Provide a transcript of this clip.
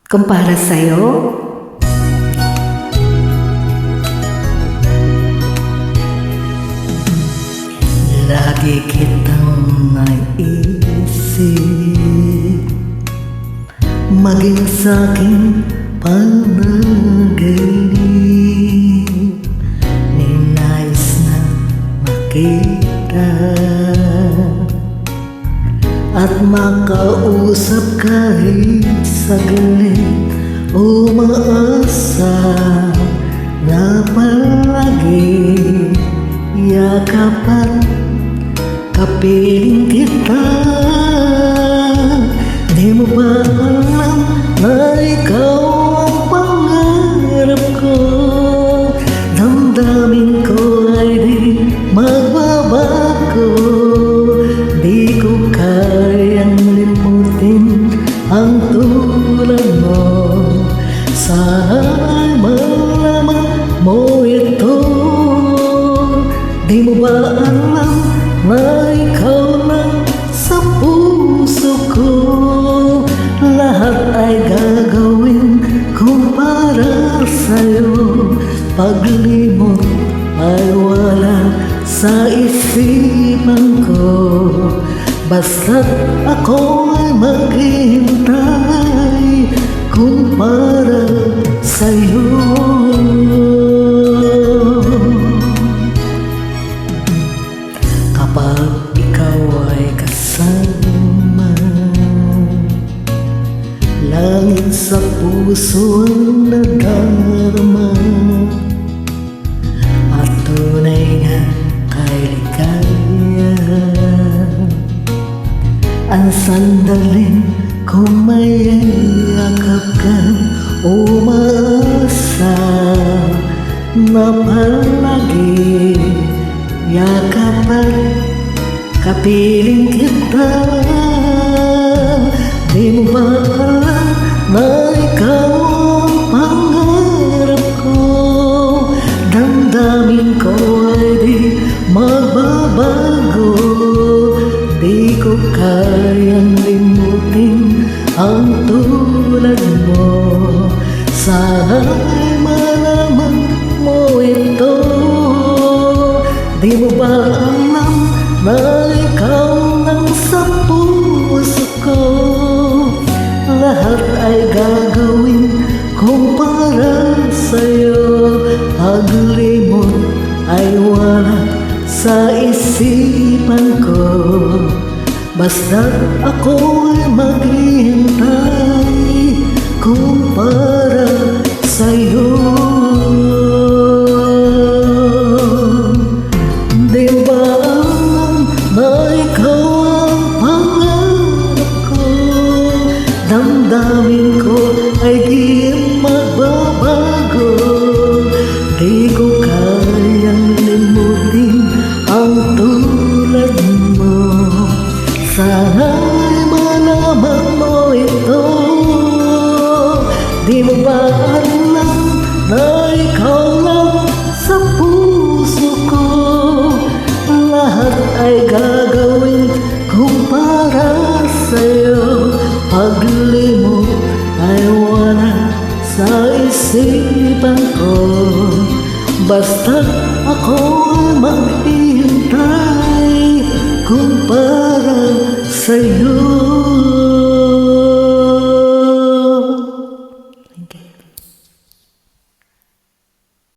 Kumpara sa'yo? Lagi kitang naisip, maging sa'king panaginip, ninais na makita at makausap kahit saglit. Umaasa na palagi yakapan, kapiling kita. Di mo ba alam na ikaw ang pangarap ko? Damdamin ko ay di magbabago. Di ko kayang limutin ang tulad mo. Sana'y malaman mo ito. Di mo ba alam na ikaw lang sa puso ko? Lahat ay gagawin kung para sa'yo. Paglimot ay wala sa isipan ko, basta't ako ay maghihintay kung para sa'yo. Kapag ikaw ay kasama, langit sa puso ang nadarama, at tunay nga kay ligaya ang sandaling kung may yakap ka. Umaasa na palagi yakapan, kapiling kita. Di mo ba alam na ikaw ang pangarap ko? Damdamin ko ay di magbabago. Di ko kayang limutin ang tulad mo. Sana'y malaman mo ito. Di mo ba alam na ikaw lang sa puso ko? Lahat ay gagawin kung para sa'yo. Paglimot ay wala sa isipan ko, basta't ako ay maghihintay kung para sa'yo. Di ba alam na ikaw ang pangarap ko? Damdamin ko ay di magbabago. Di ko kayang limutin ang tulad mo. Sana'y malaman mo ito. Di mo ba alam na ikaw lang sa puso ko? Lahat ay gagawin kung para sa'yo. Paglimot ay wala sa isipan ko, basta't ako ay maghihintay kung para sa'yo.